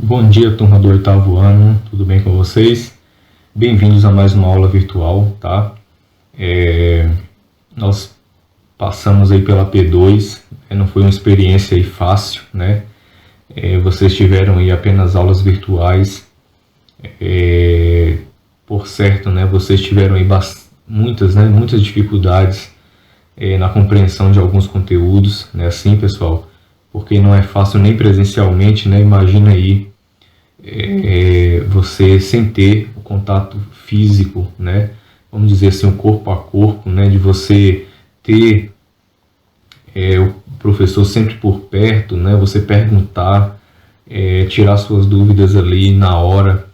Bom dia, turma do oitavo ano, tudo bem com vocês? Bem-vindos a mais uma aula virtual, tá? Nós passamos aí pela P2, não foi uma experiência aí fácil, né? Vocês tiveram aí apenas aulas virtuais, por certo, né? Vocês tiveram aí muitas dificuldades na compreensão de alguns conteúdos, né? Assim, pessoal, porque não é fácil nem presencialmente, né? Imagina aí você sem ter o contato físico, né? Vamos dizer assim, o corpo a corpo, né? De você ter o professor sempre por perto, né? Você perguntar, tirar suas dúvidas ali na hora.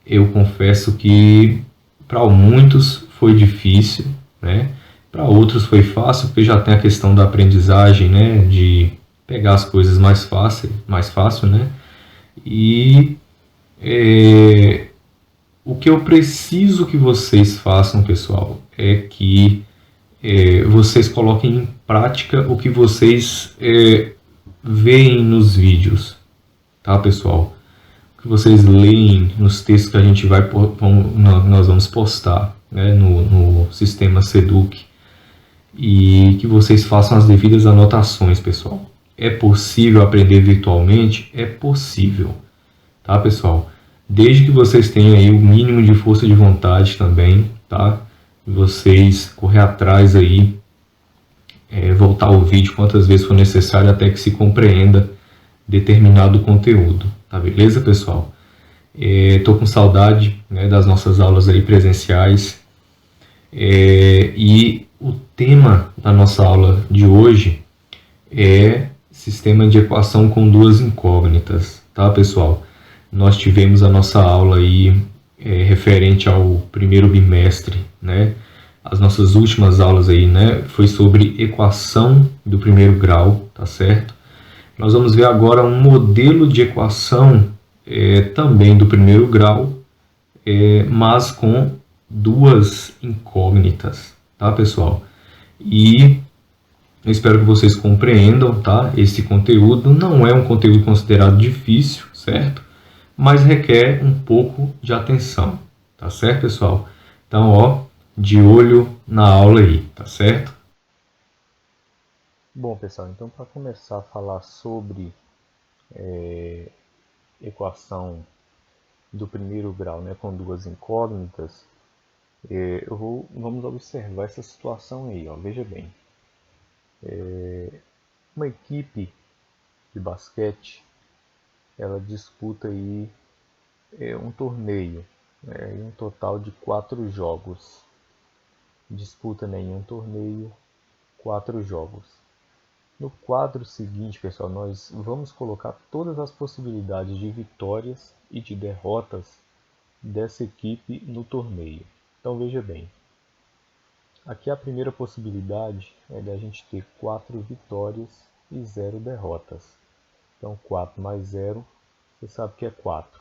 Eu confesso que para muitos foi difícil, né? Para outros foi fácil, porque já tem a questão da aprendizagem, né? De pegar as coisas mais fácil, né? E é, o que eu preciso que vocês façam, pessoal, é que vocês coloquem em prática o que vocês veem nos vídeos, tá, pessoal? O que vocês leem nos textos que a gente nós vamos postar, né, no sistema Seduc, e que vocês façam as devidas anotações, pessoal. É possível aprender virtualmente? É possível, tá, pessoal? Desde que vocês tenham aí o mínimo de força de vontade também, tá? Vocês correr atrás aí, voltar o vídeo quantas vezes for necessário até que se compreenda determinado conteúdo, tá beleza, pessoal? Tô com saudade, né, das nossas aulas aí presenciais, e o tema da nossa aula de hoje é sistema de equação com duas incógnitas, tá, pessoal? Nós tivemos a nossa aula aí referente ao primeiro bimestre, né? As nossas últimas aulas aí, né, foi sobre equação do primeiro grau, tá certo? Nós vamos ver agora um modelo de equação também do primeiro grau, mas com duas incógnitas, tá, pessoal? E eu espero que vocês compreendam, tá? Esse conteúdo não é um conteúdo considerado difícil, certo? Mas requer um pouco de atenção, tá certo, pessoal? Então, ó, de olho na aula aí, tá certo? Bom, pessoal, então para começar a falar sobre equação do primeiro grau, né, com duas incógnitas, vamos observar essa situação aí, ó. Veja bem, uma equipe de basquete, ela disputa aí um torneio, né, em um total de 4 jogos. Disputa, né, em um torneio 4 jogos. No quadro seguinte, pessoal, nós vamos colocar todas as possibilidades de vitórias e de derrotas dessa equipe no torneio. Então veja bem, aqui a primeira possibilidade é da gente ter 4 vitórias e 0 derrotas. Então 4 mais 0, você sabe que é 4.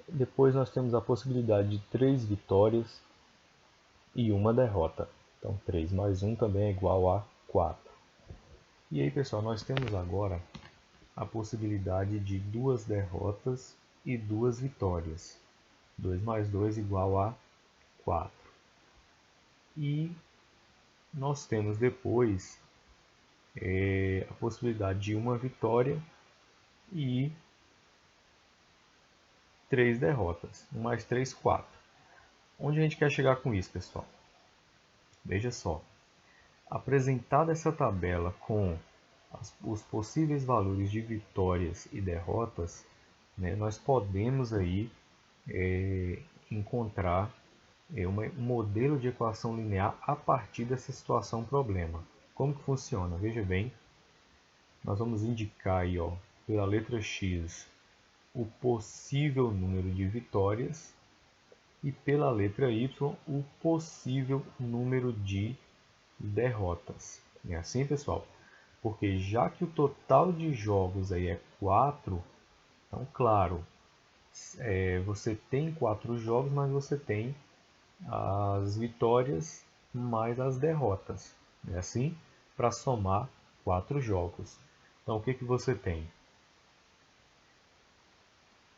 Depois nós temos a possibilidade de 3 vitórias e uma derrota. Então 3 mais 1 também é igual a 4. E aí, pessoal, nós temos agora a possibilidade de 2 derrotas e 2 vitórias. 2 mais 2 igual a 4. E nós temos depois a possibilidade de uma vitória e 3 derrotas. 1 mais 3, 4. Onde a gente quer chegar com isso, pessoal? Veja só. Apresentada essa tabela com os possíveis valores de vitórias e derrotas, né, nós podemos aí encontrar um modelo de equação linear a partir dessa situação problema. Como que funciona? Veja bem, nós vamos indicar aí, ó, pela letra X o possível número de vitórias e pela letra Y o possível número de derrotas. É assim, pessoal? Porque já que o total de jogos aí é 4, então claro, você tem 4 jogos, mas você tem as vitórias mais as derrotas. É assim? Para somar 4 jogos. Então o que, que você tem?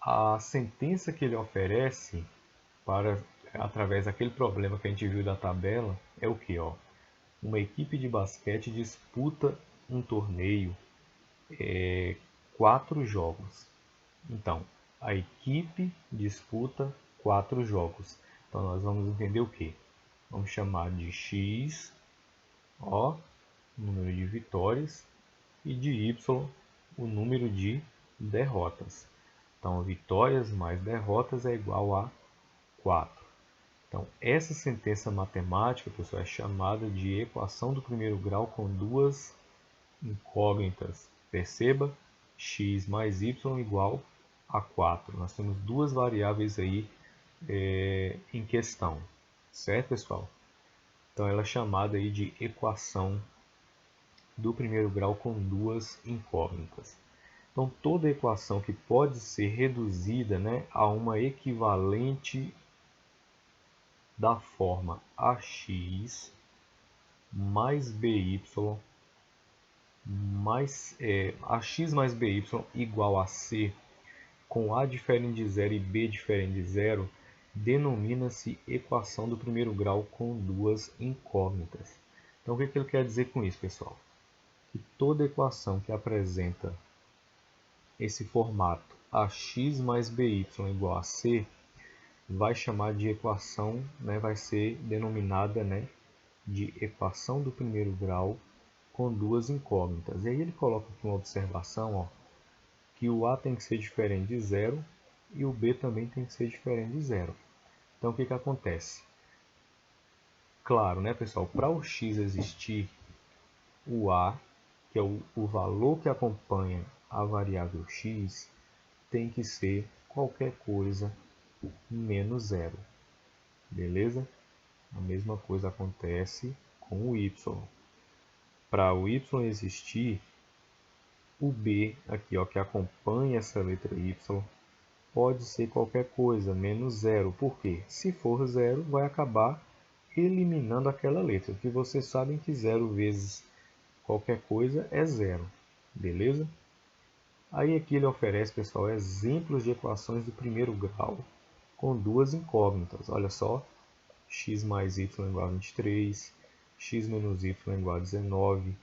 a sentença que ele oferece para, através daquele problema que a gente viu da tabela, é o que? Uma equipe de basquete disputa um torneio, 4 jogos. Então, a equipe disputa 4 jogos. Então, nós vamos entender o que? Vamos chamar de X, número de vitórias, e de Y, o número de derrotas. Então, vitórias mais derrotas é igual a 4. Então, essa sentença matemática, pessoal, é chamada de equação do primeiro grau com duas incógnitas. Perceba, x mais y igual a 4. Nós temos duas variáveis aí em questão. Certo, pessoal? Então, ela é chamada aí de equação do primeiro grau com duas incógnitas. Então, toda equação que pode ser reduzida, né, a uma equivalente da forma ax mais by ax mais by igual a c com a diferente de zero e b diferente de zero, denomina-se equação do primeiro grau com duas incógnitas. Então, o que ele quer dizer com isso, pessoal? Que toda equação que apresenta esse formato ax mais by igual a c vai chamar de equação, né, vai ser denominada, né, de equação do primeiro grau com duas incógnitas. E aí ele coloca aqui uma observação, que o a tem que ser diferente de zero e o b também tem que ser diferente de zero. Então, o que acontece? Claro, né, pessoal, para o x existir, o a, que é o valor que acompanha a variável x, tem que ser qualquer coisa menos zero. Beleza? A mesma coisa acontece com o y. Para o y existir, o b, aqui, que acompanha essa letra y, pode ser qualquer coisa, menos zero. Por quê? Se for zero, vai acabar eliminando aquela letra, que vocês sabem que zero vezes qualquer coisa é zero. Beleza? Aí aqui ele oferece, pessoal, exemplos de equações do primeiro grau com duas incógnitas. Olha só, x mais y igual a 23, x menos y igual a 19,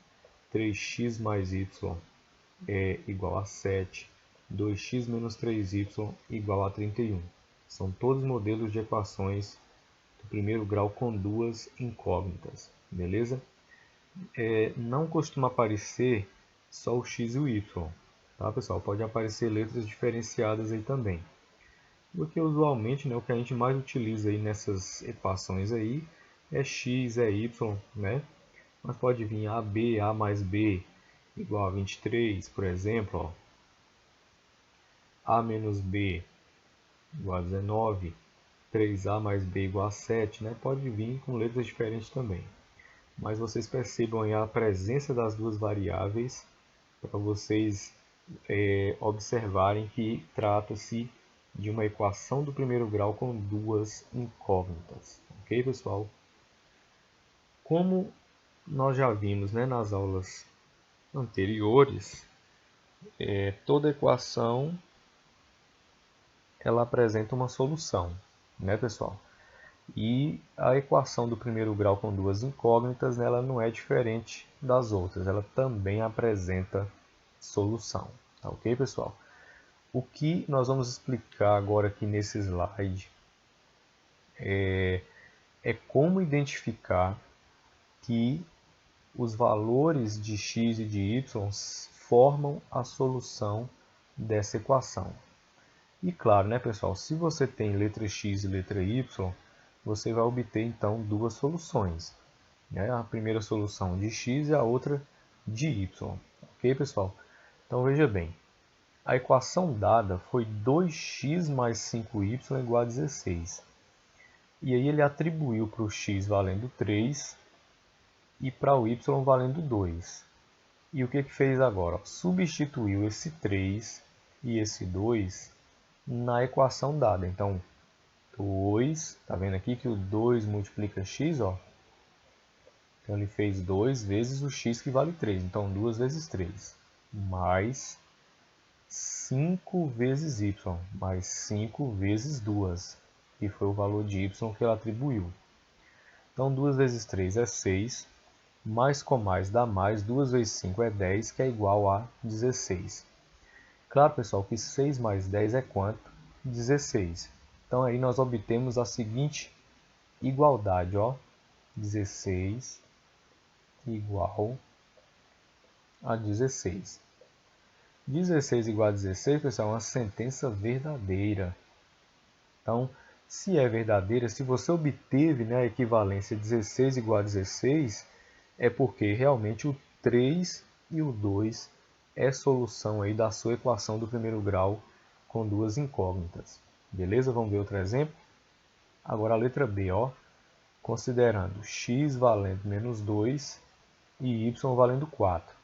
3x mais y é igual a 7, 2x menos 3y igual a 31. São todos modelos de equações do primeiro grau com duas incógnitas. Beleza? Não costuma aparecer só o x e o y. Tá, pessoal? Pode aparecer letras diferenciadas aí também. Porque usualmente, né, o que a gente mais utiliza aí nessas equações aí é x, é y, né? Mas pode vir AB, A mais B igual a 23, por exemplo. A menos B igual a 19, 3A mais B igual a 7, né? Pode vir com letras diferentes também. Mas vocês percebam aí a presença das duas variáveis para vocês observarem que trata-se de uma equação do primeiro grau com duas incógnitas. Ok, pessoal? Como nós já vimos, né, nas aulas anteriores, toda equação ela apresenta uma solução, né, pessoal? E a equação do primeiro grau com duas incógnitas, né, ela não é diferente das outras, ela também apresenta solução. Tá ok, pessoal? O que nós vamos explicar agora aqui nesse slide é como identificar que os valores de x e de y formam a solução dessa equação. E claro, né, pessoal, se você tem letra x e letra y, você vai obter então duas soluções, né? A primeira solução de x e a outra de y. Ok, pessoal? Então veja bem, a equação dada foi 2x mais 5y igual a 16. E aí ele atribuiu para o x valendo 3 e para o y valendo 2. E o que fez agora? Substituiu esse 3 e esse 2 na equação dada. Então, 2, está vendo aqui que o 2 multiplica x, ó. Então ele fez 2 vezes o x que vale 3. Então, 2 vezes 3, mais 5 vezes y, mais 5 vezes 2, que foi o valor de y que ela atribuiu. Então, 2 vezes 3 é 6, mais com mais dá mais, 2 vezes 5 é 10, que é igual a 16. Claro, pessoal, que 6 mais 10 é quanto? 16. Então, aí nós obtemos a seguinte igualdade, ó, 16 igual a 16. 16 igual a 16, pessoal, é uma sentença verdadeira. Então, se é verdadeira, se você obteve, né, a equivalência 16 igual a 16, é porque realmente o 3 e o 2 é solução aí da sua equação do primeiro grau com duas incógnitas. Beleza? Vamos ver outro exemplo? Agora a letra B, ó, considerando x valendo menos 2 e y valendo 4.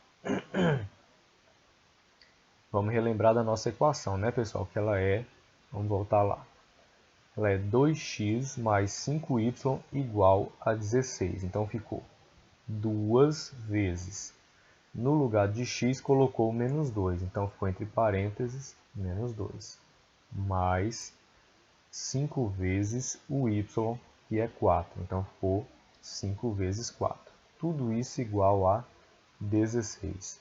Vamos relembrar da nossa equação, né, pessoal? Que ela é, vamos voltar lá. Ela é 2x mais 5y igual a 16. Então ficou 2 vezes. No lugar de x, colocou menos 2. Então ficou entre parênteses, menos 2. Mais 5 vezes o y, que é 4. Então ficou 5 vezes 4. Tudo isso igual a 16.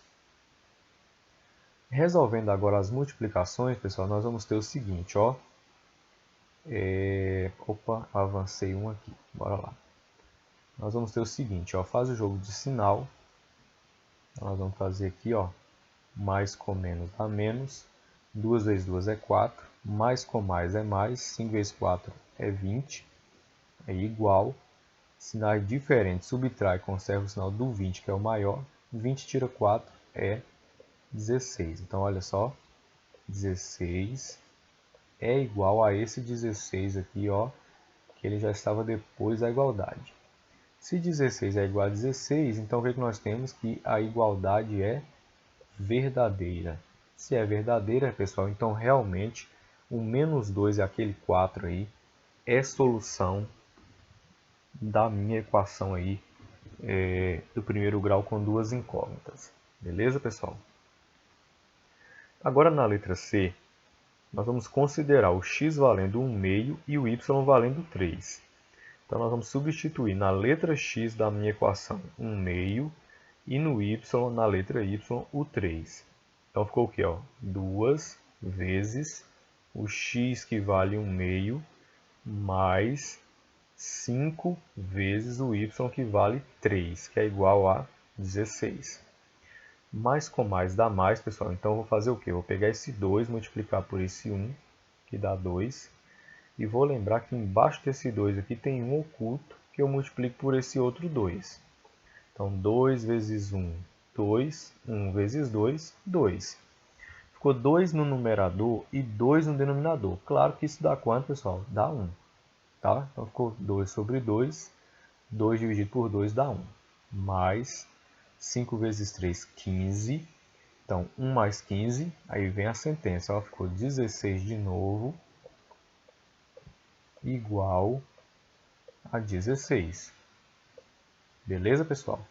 Resolvendo agora as multiplicações, pessoal, nós vamos ter o seguinte, ó. Opa, avancei um aqui. Bora lá. Nós vamos ter o seguinte, ó. Faz o jogo de sinal. Então, nós vamos fazer aqui, ó. Mais com menos dá menos. 2 vezes 2 é 4. Mais com mais é mais. 5 vezes 4 é 20. É igual. Sinais diferentes. Subtrai e conserva o sinal do 20, que é o maior. 20 tira 4 é 16. Então, olha só. 16 é igual a esse 16 aqui, ó, que ele já estava depois da igualdade. Se 16 é igual a 16, então o que nós temos? Que a igualdade é verdadeira. Se é verdadeira, pessoal, então realmente o menos 2 é aquele 4 aí, é solução da minha equação aí do primeiro grau com duas incógnitas. Beleza, pessoal? Agora na letra C, nós vamos considerar o x valendo 1/2 e o y valendo 3. Então, nós vamos substituir na letra x da minha equação 1/2 e no y, na letra y, o 3. Então, ficou o quê? 2 vezes o x que vale 1/2 mais 5 vezes o y que vale 3, que é igual a 16. Mais com mais dá mais, pessoal. Então, eu vou fazer o quê? Eu vou pegar esse 2, multiplicar por esse 1, que dá 2. E vou lembrar que embaixo desse 2 aqui tem um oculto, que eu multiplico por esse outro 2. Então, 2 vezes 1, 2. 1 vezes 2, 2. Ficou 2 no numerador e 2 no denominador. Claro que isso dá quanto, pessoal? Dá 1. Tá? Então, ficou 2 sobre 2. 2 dividido por 2 dá 1. Mais 5 vezes 3, 15. Então, 1 mais 15, aí vem a sentença. Ó, ficou 16 de novo, igual a 16. Beleza, pessoal?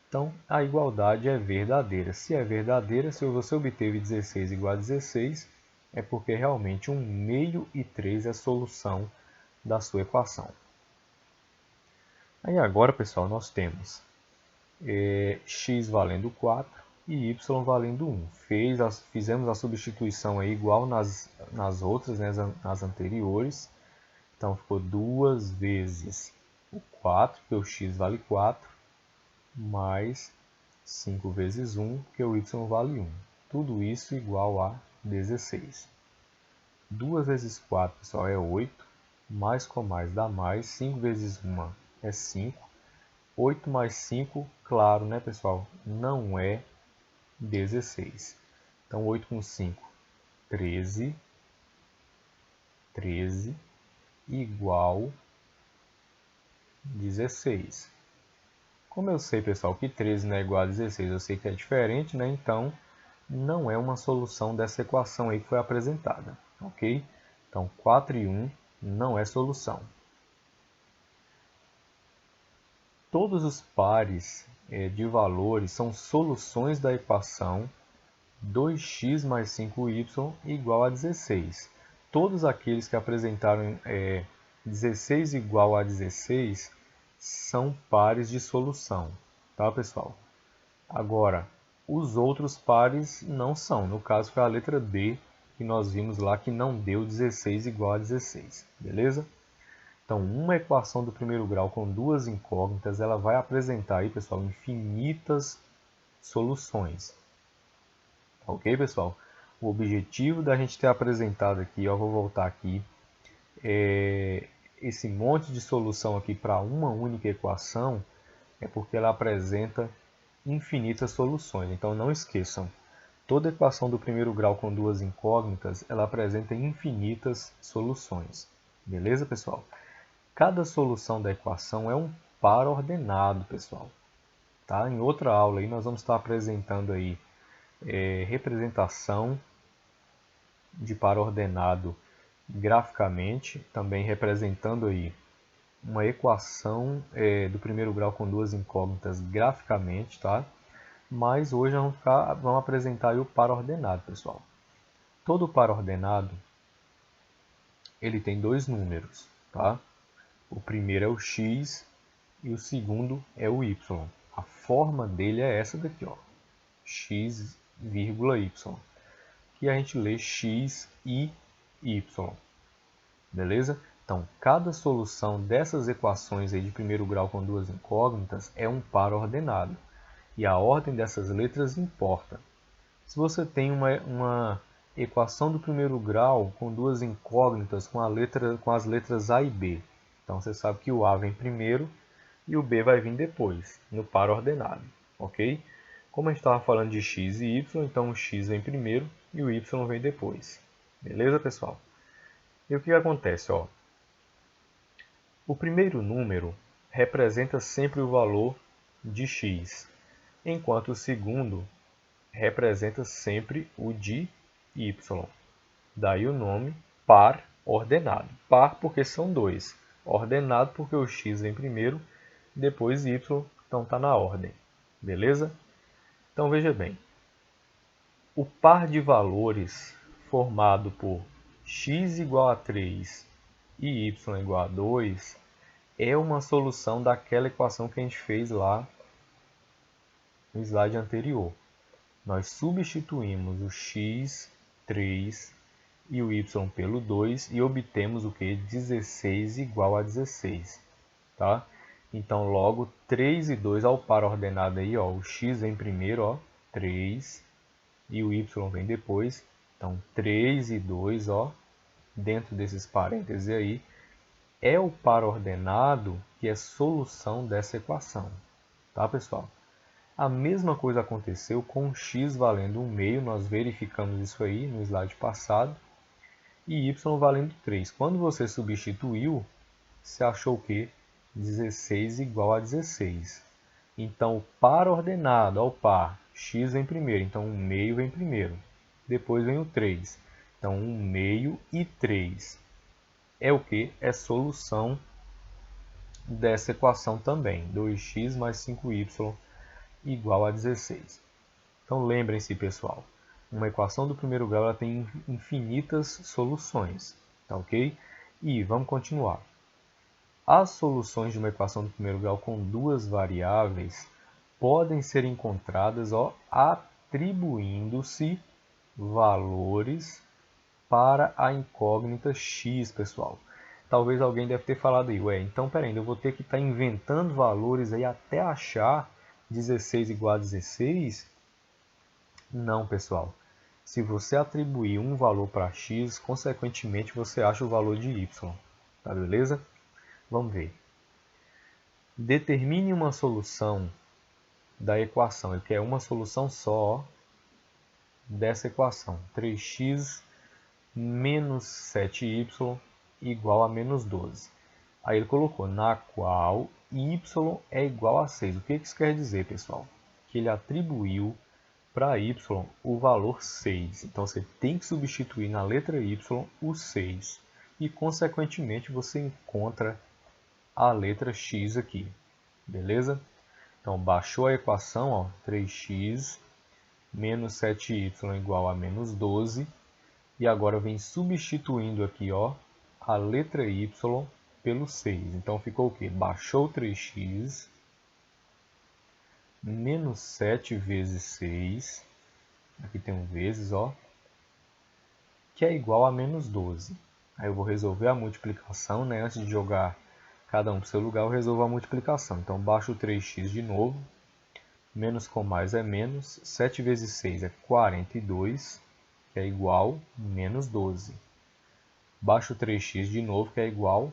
Então, a igualdade é verdadeira. Se é verdadeira, se você obteve 16 igual a 16, é porque realmente 1/2 e 3 é a solução da sua equação. Aí agora, pessoal, nós temos x valendo 4 e y valendo 1. Fizemos a substituição aí igual nas outras, né, nas anteriores. Então, ficou 2 vezes o 4, que o x vale 4, mais 5 vezes 1, que o y vale 1. Tudo isso igual a 16. 2 vezes 4, pessoal, é 8. Mais com mais dá mais. 5 vezes 1 é 5. 8 mais 5, claro, né, pessoal? Não é 16. Então, 8 com 5, 13. 13 igual 16. Como eu sei, pessoal, que 13 não é igual a 16, eu sei que é diferente, né? Então, não é uma solução dessa equação aí que foi apresentada, ok? Então, 4 e 1 não é solução. Todos os pares de valores são soluções da equação 2x mais 5y igual a 16. Todos aqueles que apresentaram 16 igual a 16 são pares de solução, tá, pessoal? Agora, os outros pares não são. No caso, foi a letra D que nós vimos lá que não deu 16 igual a 16, beleza? Então, uma equação do primeiro grau com duas incógnitas, ela vai apresentar aí, pessoal, infinitas soluções. Ok, pessoal? O objetivo da gente ter apresentado aqui, ó, vou voltar aqui, esse monte de solução aqui para uma única equação, é porque ela apresenta infinitas soluções. Então, não esqueçam, toda equação do primeiro grau com duas incógnitas, ela apresenta infinitas soluções. Beleza, pessoal? Cada solução da equação é um par ordenado, pessoal. Tá? Em outra aula aí, nós vamos estar apresentando aí representação de par ordenado graficamente, também representando aí uma equação do primeiro grau com duas incógnitas graficamente, tá? Mas hoje vamos apresentar aí o par ordenado, pessoal. Todo par ordenado ele tem dois números, tá? O primeiro é o x e o segundo é o y. A forma dele é essa daqui, ó, x, y, que a gente lê x e y, beleza? Então, cada solução dessas equações aí de primeiro grau com duas incógnitas é um par ordenado. E a ordem dessas letras importa. Se você tem uma equação do primeiro grau com duas incógnitas com as letras A e B, então você sabe que o A vem primeiro e o B vai vir depois, no par ordenado, ok? Como a gente estava falando de x e y, então o x vem primeiro e o y vem depois. Beleza, pessoal? E o que acontece? Ó? O primeiro número representa sempre o valor de x, enquanto o segundo representa sempre o de y. Daí o nome par ordenado. Par porque são dois. Ordenado porque o x vem primeiro, depois y, então está na ordem. Beleza? Então veja bem. O par de valores formado por x igual a 3 e y igual a 2 é uma solução daquela equação que a gente fez lá no slide anterior. Nós substituímos o x, 3 e o y pelo 2 e obtemos o que? 16 igual a 16. Tá? Então, logo, 3 e 2 ao par ordenado aí, ó, o x vem primeiro, ó, 3, e o y vem depois. Então, 3 e 2, ó, dentro desses parênteses aí, é o par ordenado que é solução dessa equação. Tá, pessoal? A mesma coisa aconteceu com o x valendo 1/2, nós verificamos isso aí no slide passado, e y valendo 3. Quando você substituiu, você achou o quê? 16 igual a 16. Então, o par ordenado ao par, x vem primeiro, então 1/2 vem primeiro. Depois vem o 3. Então, 1/2 e 3. É o que? É solução dessa equação também. 2x mais 5y igual a 16. Então, lembrem-se, pessoal. Uma equação do primeiro grau ela tem infinitas soluções. Tá ok? E vamos continuar. As soluções de uma equação do primeiro grau com duas variáveis podem ser encontradas atribuindo-se valores para a incógnita x, pessoal. Talvez alguém deve ter falado aí, ué, então peraí, eu vou ter que estar inventando valores aí até achar 16 igual a 16? Não, pessoal. Se você atribuir um valor para x, consequentemente você acha o valor de y. Tá beleza? Vamos ver. Determine uma solução da equação. Ele quer uma solução só dessa equação. 3x menos 7y igual a menos 12. Aí ele colocou na qual y é igual a 6. O que isso quer dizer, pessoal? Que ele atribuiu para y o valor 6. Então você tem que substituir na letra y o 6. E, consequentemente, você encontra a letra x aqui. Beleza? Então, baixou a equação, ó, 3x menos 7y igual a menos 12. E agora vem substituindo aqui, ó, a letra y pelo 6. Então ficou o quê? Baixou 3x menos 7 vezes 6. Aqui tem um vezes, ó, que é igual a menos 12. Aí eu vou resolver a multiplicação, né? Antes de jogar cada um para o seu lugar, eu resolvo a multiplicação. Então, baixo 3x de novo. Menos com mais é menos. 7 vezes 6 é 42, que é igual a menos 12. Baixo 3x de novo, que é igual.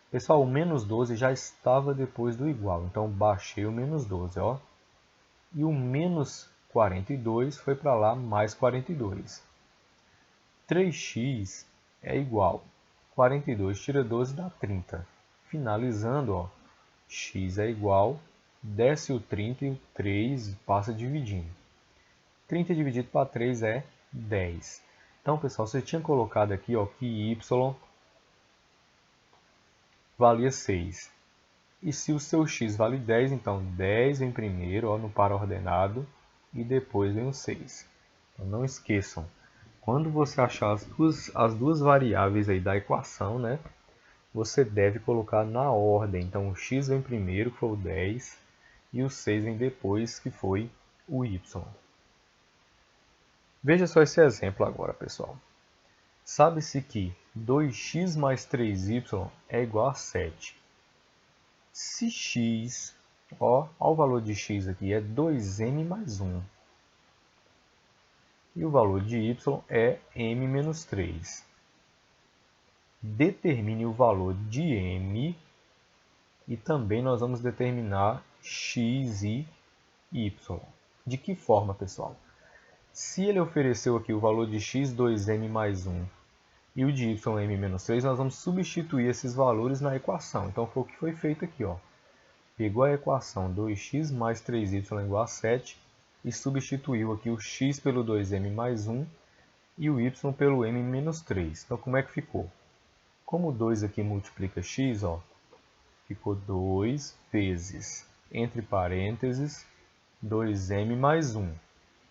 Pessoal, o menos 12 já estava depois do igual. Então, baixei o menos 12, ó. E o menos 42 foi para lá, mais 42. 3x é igual. 42 tira 12 dá 30. Finalizando, ó, x é igual, desce o 30 e o 3 passa dividindo. 30 dividido para 3 é 10. Então, pessoal, você tinha colocado aqui, ó, que y valia 6. E se o seu x vale 10, então 10 vem primeiro, ó, no par ordenado, e depois vem o 6. Então, não esqueçam. Quando você achar as duas variáveis aí da equação, né, você deve colocar na ordem. Então, o x vem primeiro, que foi o 10, e o 6 vem depois, que foi o y. Veja só esse exemplo agora, pessoal. Sabe-se que 2x mais 3y é igual a 7. Se x, ó, o valor de x aqui é 2m mais 1. E o valor de y é m menos 3. Determine o valor de m e também nós vamos determinar x e y. De que forma, pessoal? Se ele ofereceu aqui o valor de x 2m mais 1 e o de y m menos 3, nós vamos substituir esses valores na equação. Então foi o que foi feito aqui, ó. Pegou a equação 2x mais 3y igual a 7 e substituiu aqui o x pelo 2m mais 1 e o y pelo m menos 3. Então, como é que ficou? Como 2 aqui multiplica x, ó, ficou 2 vezes, entre parênteses, 2m mais 1.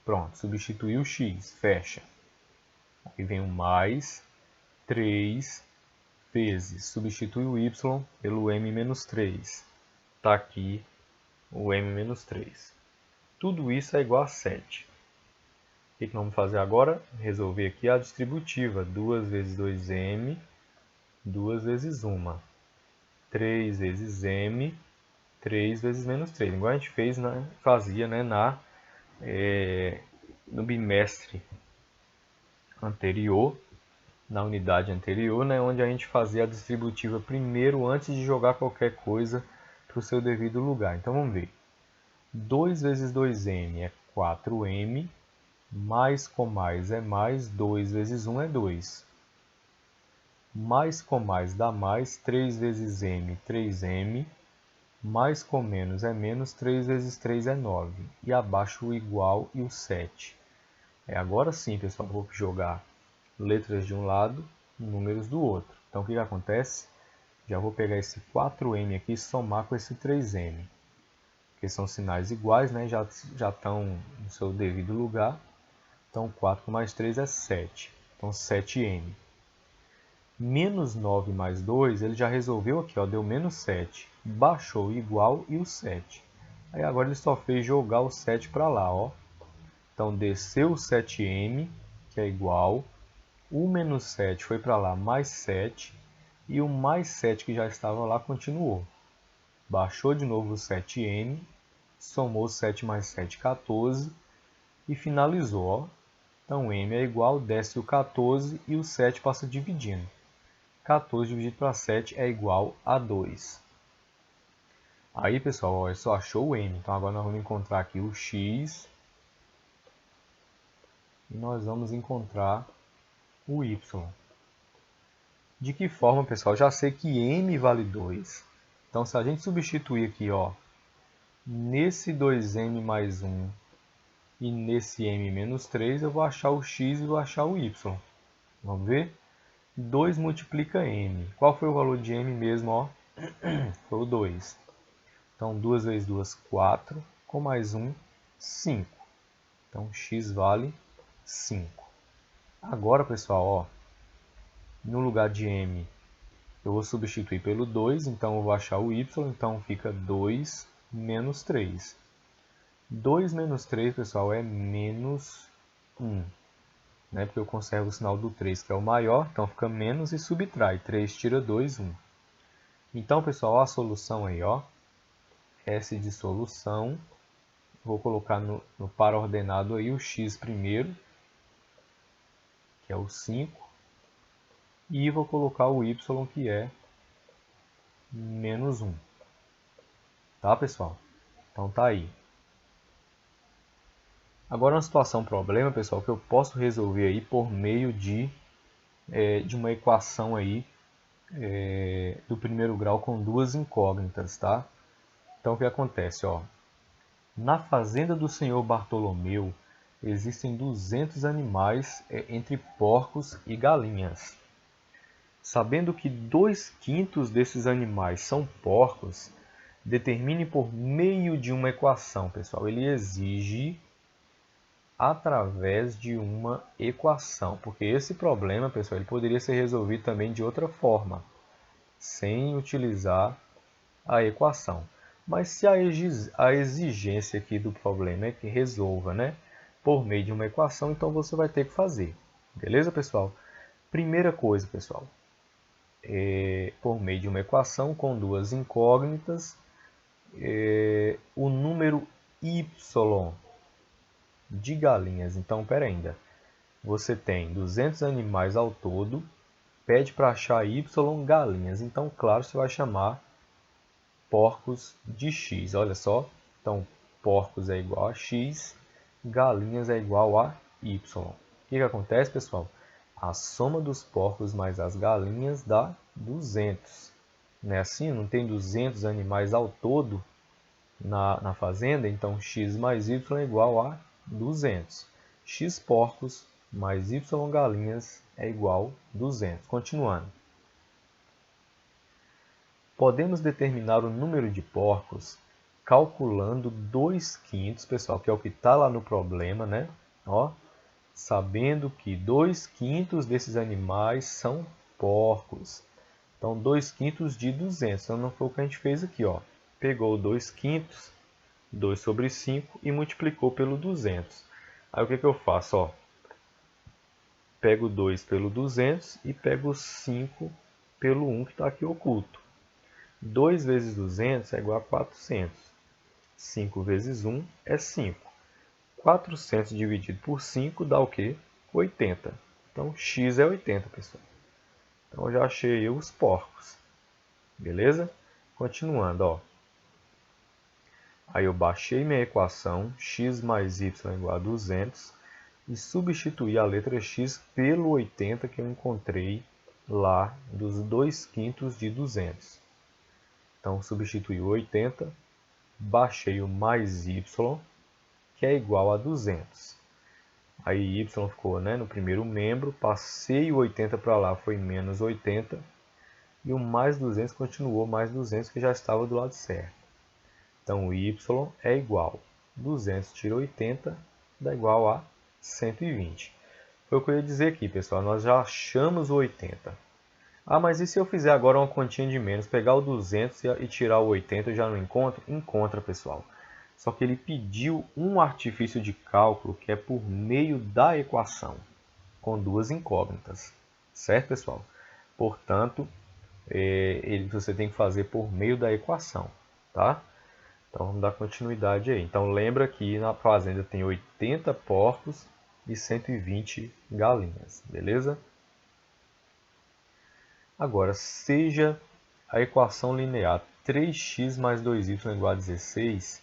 Pronto, substituiu o x, fecha. Aí vem o mais 3 vezes, substitui o y pelo m menos 3. Está aqui o m menos 3. Tudo isso é igual a 7. O que nós vamos fazer agora? Resolver aqui a distributiva. 2 vezes 2m, 2 vezes 1. 3 vezes m, 3 vezes menos 3. Igual a gente fez, né? Fazia, né? No bimestre anterior, na unidade anterior, né? Onde a gente fazia a distributiva primeiro antes de jogar qualquer coisa para o seu devido lugar. Então vamos ver. 2 vezes 2m é 4m, mais com mais é mais, 2 vezes 1 é 2. Mais com mais dá mais, 3 vezes m, 3m, mais com menos é menos, 3 vezes 3 é 9. E abaixo o igual e o 7. Agora sim, pessoal, vou jogar letras de um lado, números do outro. Então o que acontece? Já vou pegar esse 4m aqui e somar com esse 3m. Porque são sinais iguais, né? Já estão no seu devido lugar. Então 4 mais 3 é 7. Então 7m. Menos 9 mais 2, ele já resolveu aqui, ó, deu menos 7. Baixou o igual e o 7. Aí agora ele só fez jogar o 7 para lá, ó. Então desceu o 7m, que é igual. O menos 7 foi para lá, mais 7. E o mais 7 que já estava lá continuou. Baixou de novo o 7m, somou 7 mais 7, 14. E finalizou, ó. Então m é igual, desce o 14 e o 7 passa dividindo. 14 dividido para 7 é igual a 2. Aí, pessoal, ó, só achou o m. Então agora nós vamos encontrar aqui o x. E nós vamos encontrar o y. De que forma, pessoal? Já sei que m vale 2. Então, se a gente substituir aqui, ó, nesse 2m mais 1 e nesse m menos 3, eu vou achar o x e vou achar o y. Vamos ver? 2 multiplica m. Qual foi o valor de m mesmo? Ó? Foi o 2. Então, 2 vezes 2, 4. Com mais 1, 5. Então, x vale 5. Agora, pessoal, ó, no lugar de m, eu vou substituir pelo 2, então eu vou achar o y, então fica 2 menos 3. 2 menos 3, pessoal, é menos 1, né? Porque eu conservo o sinal do 3, que é o maior, então fica menos e subtrai. 3 tira 2, 1. Então, pessoal, a solução aí, ó, S de solução, vou colocar no par ordenado aí o x primeiro, que é o 5, e vou colocar o y, que é menos 1. Tá, pessoal? Então tá aí. Agora uma situação problema, pessoal, que eu posso resolver aí por meio de uma equação aí do primeiro grau com duas incógnitas, tá? Então o que acontece, ó? Na fazenda do senhor Bartolomeu existem 200 animais entre porcos e galinhas. Sabendo que 2/5 desses animais são porcos, determine por meio de uma equação, pessoal. Ele exige através de uma equação, porque esse problema, pessoal, ele poderia ser resolvido também de outra forma, sem utilizar a equação. Mas se a exigência aqui do problema é que resolva, né, por meio de uma equação, então você vai ter que fazer. Beleza, pessoal? Primeira coisa, pessoal, por meio de uma equação com duas incógnitas, o número y de galinhas. Então, pera ainda. Você tem 200 animais ao todo, pede para achar y galinhas. Então, claro, você vai chamar porcos de x. Olha só. Então, porcos é igual a x, galinhas é igual a y. O que acontece, pessoal? A soma dos porcos mais as galinhas dá 200. Não é assim? Não tem 200 animais ao todo na fazenda? Então, x mais y é igual a 200. X porcos mais y galinhas é igual a 200. Continuando. Podemos determinar o número de porcos calculando 2/5, pessoal, que é o que está lá no problema, né? Ó, sabendo que 2/5 desses animais são porcos. Então, 2/5 de 200. Então, não foi o que a gente fez aqui, ó. Pegou 2/5, 2 sobre 5 e multiplicou pelo 200. Aí, o que eu faço? Ó, pego 2 pelo 200 e pego 5 pelo 1 que está aqui oculto. 2 vezes 200 é igual a 400. 5 vezes 1 é 5. 400 dividido por 5 dá o quê? 80. Então, x é 80, pessoal. Então, eu já achei os porcos. Beleza? Continuando, ó. Aí eu baixei minha equação, x mais y é igual a 200, e substituí a letra x pelo 80 que eu encontrei lá dos 2/5 de 200. Então, substituí o 80, baixei o mais y, que é igual a 200. Aí y ficou, né, no primeiro membro, passei o 80 para lá, foi menos 80, e o mais 200 continuou mais 200, que já estava do lado certo. Então, o y é igual a 200 tira 80, dá igual a 120. Foi o que eu ia dizer aqui, pessoal, nós já achamos o 80. Ah, mas e se eu fizer agora uma continha de menos, pegar o 200 e tirar o 80, eu já não encontro? Encontra, pessoal. Só que ele pediu um artifício de cálculo que é por meio da equação, com duas incógnitas. Certo, pessoal? Portanto, você tem que fazer por meio da equação, tá? Então, vamos dar continuidade aí. Então, lembra que na fazenda tem 80 porcos e 120 galinhas, beleza? Agora, seja a equação linear 3x mais 2y igual a 16,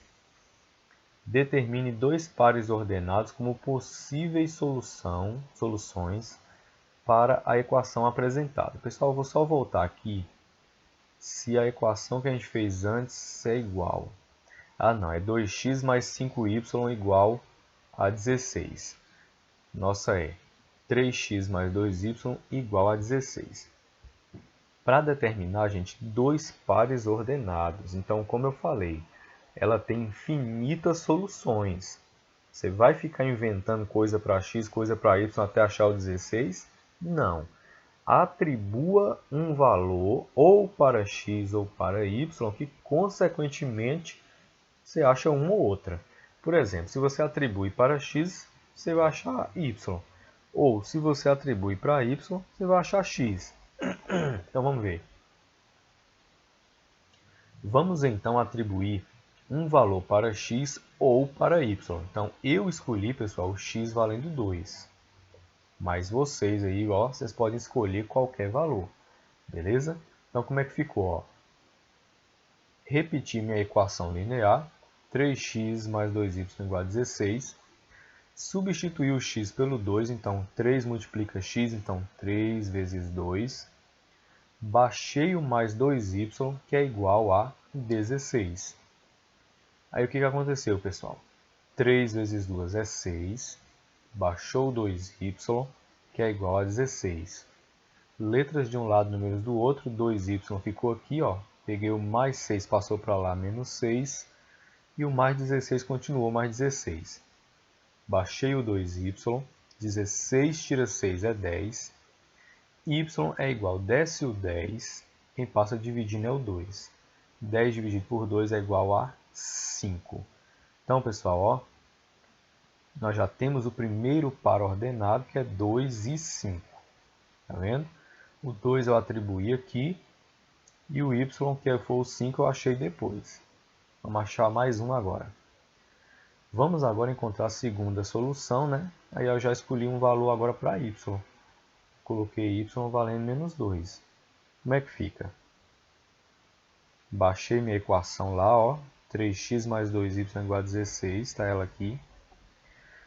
determine dois pares ordenados como possíveis soluções para a equação apresentada. Pessoal, eu vou só voltar aqui se a equação que a gente fez antes é igual. Ah, não, é 2x mais 5y igual a 16. Nossa, é 3x mais 2y igual a 16. Para determinar, gente, dois pares ordenados. Então, como eu falei, ela tem infinitas soluções. Você vai ficar inventando coisa para x, coisa para y até achar o 16? Não. Atribua um valor ou para x ou para y que, consequentemente, você acha uma ou outra. Por exemplo, se você atribui para x, você vai achar y. Ou, se você atribui para y, você vai achar x. Então, vamos ver. Vamos, então, atribuir um valor para x ou para y. Então, eu escolhi, pessoal, o x valendo 2. Mas vocês aí, ó, vocês podem escolher qualquer valor. Beleza? Então, como é que ficou? Ó? Repetir minha equação linear. 3x mais 2y igual a 16. Substituir o x pelo 2, então 3 multiplica x, então 3 vezes 2. Baixei o mais 2y, que é igual a 16. Aí o que aconteceu, pessoal? 3 vezes 2 é 6. Baixou o 2y, que é igual a 16. Letras de um lado, números do outro. 2y ficou aqui, ó. Peguei o mais 6, passou para lá, menos 6. E o mais 16 continuou, mais 16. Baixei o 2y. 16 tira 6 é 10. Y é igual, desce o 10. Quem passa dividindo é o 2. 10 dividido por 2 é igual a 5. Então, pessoal, ó, nós já temos o primeiro par ordenado, que é 2 e 5. Tá vendo? O 2 eu atribuí aqui. E o y, que foi o 5, eu achei depois. Vamos achar mais um agora. Vamos agora encontrar a segunda solução, né? Aí eu já escolhi um valor agora para y. Coloquei y valendo menos 2. Como é que fica? Baixei minha equação lá, ó. 3x mais 2y igual a 16, está ela aqui.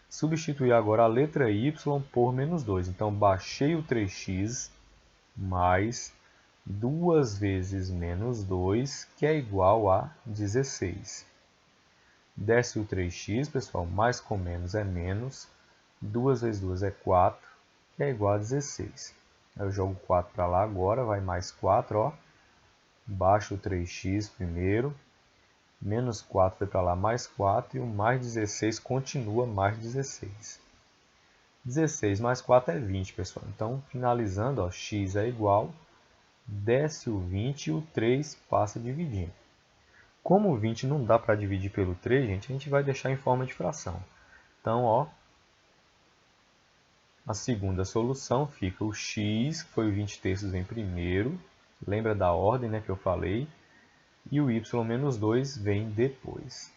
Substituir agora a letra y por menos 2. Então, baixei o 3x mais 2 vezes menos 2, que é igual a 16. Desce o 3x, pessoal, mais com menos é menos. 2 vezes 2 é 4, que é igual a 16. Eu jogo 4 para lá agora, vai mais 4, ó. Baixo o 3x primeiro. Menos 4 foi para lá, mais 4. E o mais 16 continua mais 16. 16 mais 4 é 20, pessoal. Então, finalizando, ó, x é igual. Desce o 20 e o 3 passa dividindo. Como o 20 não dá para dividir pelo 3, gente, a gente vai deixar em forma de fração. Então, ó, a segunda solução fica o x, que foi o 20 terços em primeiro. Lembra da ordem, né, que eu falei. E o y menos 2 vem depois.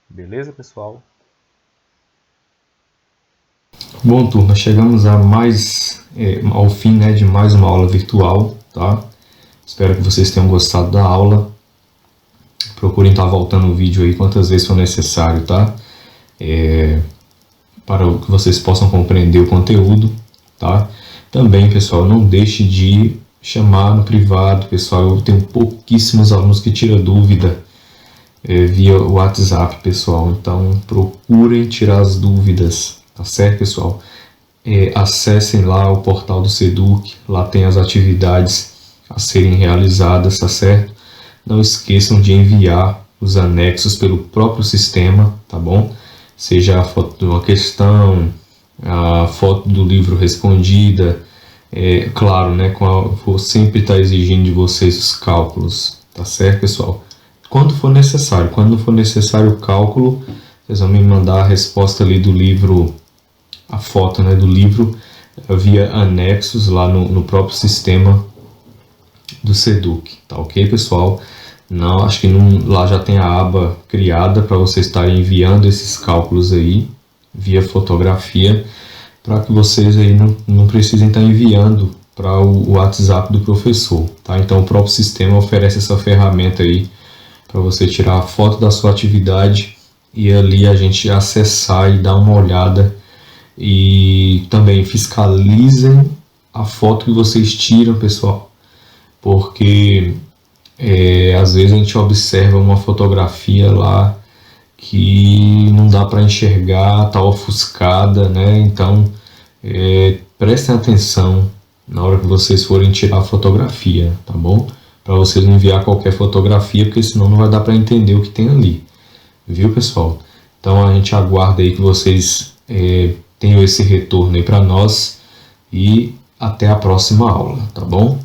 Beleza, pessoal? Bom, turma, chegamos ao fim, né, de mais uma aula virtual, tá? Espero que vocês tenham gostado da aula. Procurem estar voltando o vídeo aí quantas vezes for necessário, tá? Para que vocês possam compreender o conteúdo, tá? Também, pessoal, não deixe de chamar no privado, pessoal. Eu tenho pouquíssimos alunos que tiram dúvida via WhatsApp, pessoal. Então, procurem tirar as dúvidas, tá certo, pessoal? Acessem lá o portal do Seduc, lá tem as atividades a serem realizadas, tá certo? Não esqueçam de enviar os anexos pelo próprio sistema, tá bom? Seja a foto de uma questão, a foto do livro respondida, claro, né? Vou sempre estar exigindo de vocês os cálculos, tá certo, pessoal? Quando for necessário, quando não for necessário o cálculo, vocês vão me mandar a resposta ali do livro, a foto, né, do livro via anexos lá no próprio sistema do Seduc, tá ok, pessoal? Não, acho que lá já tem a aba criada para vocês estarem enviando esses cálculos aí via fotografia, para que vocês aí não precisem estar enviando para o WhatsApp do professor, tá? Então o próprio sistema oferece essa ferramenta aí para você tirar a foto da sua atividade e ali a gente acessar e dar uma olhada, e também fiscalizem a foto que vocês tiram, pessoal, porque às vezes a gente observa uma fotografia lá que não dá para enxergar, está ofuscada, né? Então prestem atenção na hora que vocês forem tirar a fotografia, tá bom? Para vocês não enviar qualquer fotografia, porque senão não vai dar para entender o que tem ali, viu, pessoal? Então a gente aguarda aí que vocês tenham esse retorno aí para nós e até a próxima aula, tá bom?